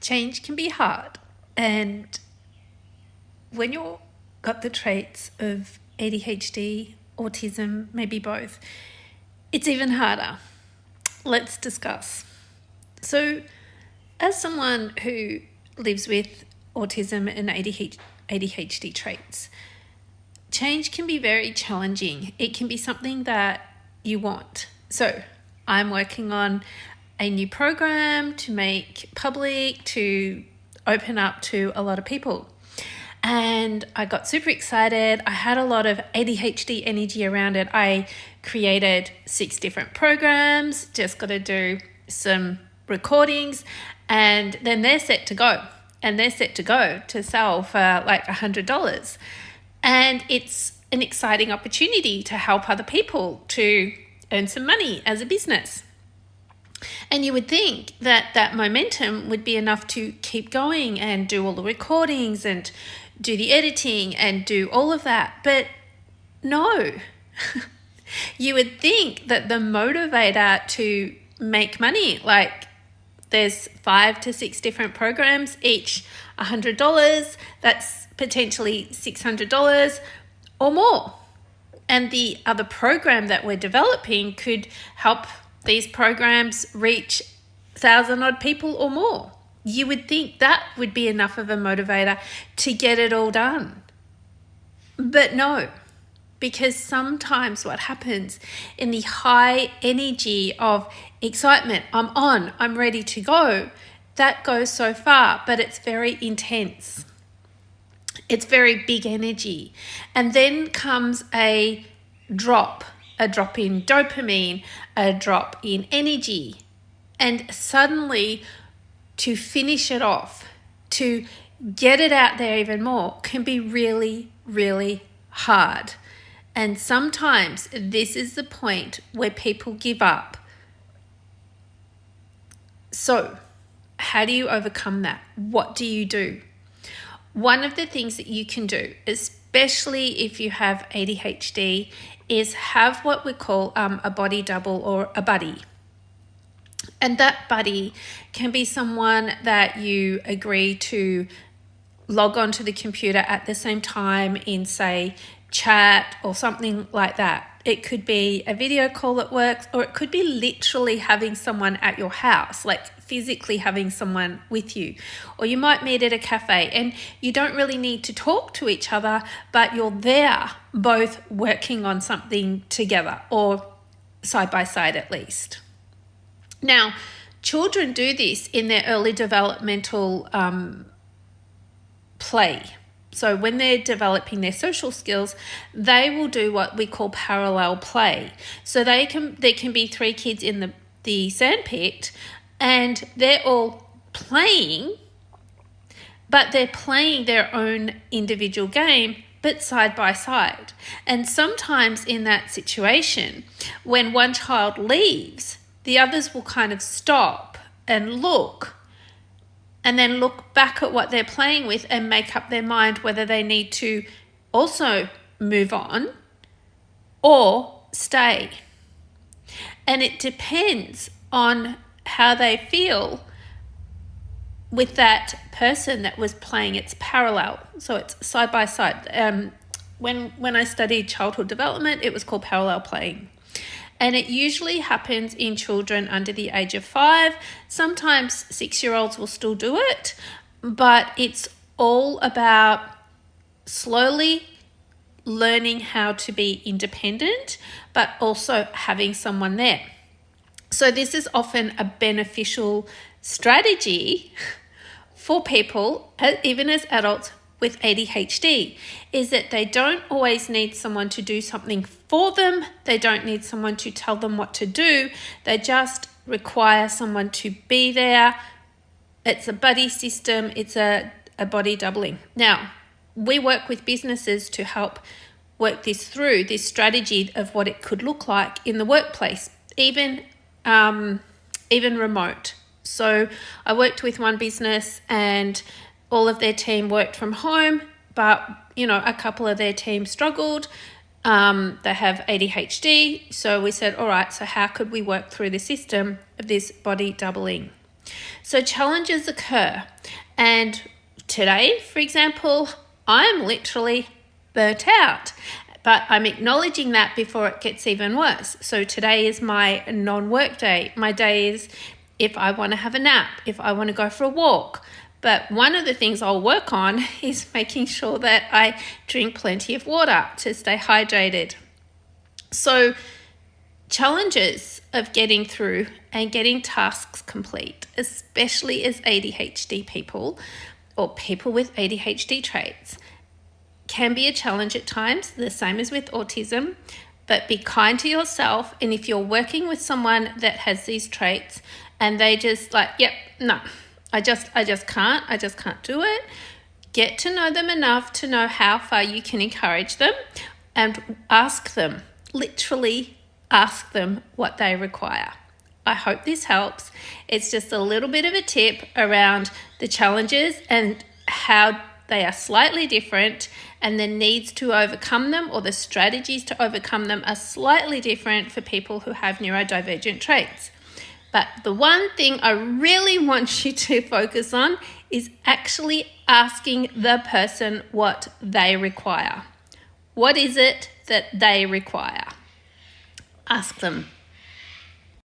change can be hard. And when you've got the traits of ADHD, autism, maybe both, it's even harder. Let's discuss. So, as someone who lives with autism and ADHD traits, change can be very challenging. It can be something that you want. So, I'm working on a new program to make public, to open up to a lot of people. And I got super excited. I had a lot of ADHD energy around it. I created 6 different programs, just got to do some recordings, and then they're set to go. And they're set to go to sell for like $100. And it's an exciting opportunity to help other people to earn some money as a business. And you would think that that momentum would be enough to keep going and do all the recordings and do the editing and do all of that. But no, you would think that the motivator to make money, like there's 5 to 6 different programs, each $100, that's potentially $600 or more. And the other program that we're developing could help these programs reach 1,000 odd people or more. You would think that would be enough of a motivator to get it all done. But no, because sometimes what happens in the high energy of excitement, I'm on, I'm ready to go, that goes so far, but it's very intense. It's very big energy. And then comes a drop in dopamine, a drop in energy. And suddenly, to finish it off, to get it out there even more, can be really, really hard. And sometimes this is the point where people give up. So, how do you overcome that? What do you do? One of the things that you can do, especially if you have ADHD, is have what we call a body double or a buddy. And that buddy can be someone that you agree to log onto the computer at the same time in, say, chat or something like that. It could be a video call that works, or it could be literally having someone at your house, like physically having someone with you. Or you might meet at a cafe and you don't really need to talk to each other, but you're there both working on something together, or side by side at least. Now, children do this in their early developmental play. So when they're developing their social skills, they will do what we call parallel play. So there can be 3 kids in the sandpit, and they're all playing, but they're playing their own individual game, but side by side. And sometimes in that situation, when one child leaves, the others will kind of stop and look, and then look back at what they're playing with and make up their mind whether they need to also move on or stay. And it depends on how they feel with that person that was playing. It's parallel, so it's side by side. When I studied childhood development, it was called parallel playing. And it usually happens in children under the age of 5. Sometimes 6-year-olds will still do it, but it's all about slowly learning how to be independent, but also having someone there. So this is often a beneficial strategy for people, even as adults with ADHD, is that they don't always need someone to do something for them. They don't need someone to tell them what to do. They just require someone to be there. It's a buddy system. It's a body doubling. Now, we work with businesses to help work this through, this strategy of what it could look like in the workplace, even remote. So I worked with one business and all of their team worked from home, but a couple of their team struggled. They have ADHD. So we said, all right, so how could we work through the system of this body doubling? So challenges occur. And today, for example, I'm literally burnt out. But I'm acknowledging that before it gets even worse. So today is my non-work day. My day is if I want to have a nap, if I want to go for a walk. But one of the things I'll work on is making sure that I drink plenty of water to stay hydrated. So challenges of getting through and getting tasks complete, especially as ADHD people or people with ADHD traits, can be a challenge at times, the same as with autism, but be kind to yourself. And if you're working with someone that has these traits and they just like, yep, no, I just can't do it, get to know them enough to know how far you can encourage them and ask them, literally ask them what they require. I hope this helps. It's just a little bit of a tip around the challenges and how they are slightly different, and the needs to overcome them or the strategies to overcome them are slightly different for people who have neurodivergent traits. But the one thing I really want you to focus on is actually asking the person what they require. What is it that they require? Ask them.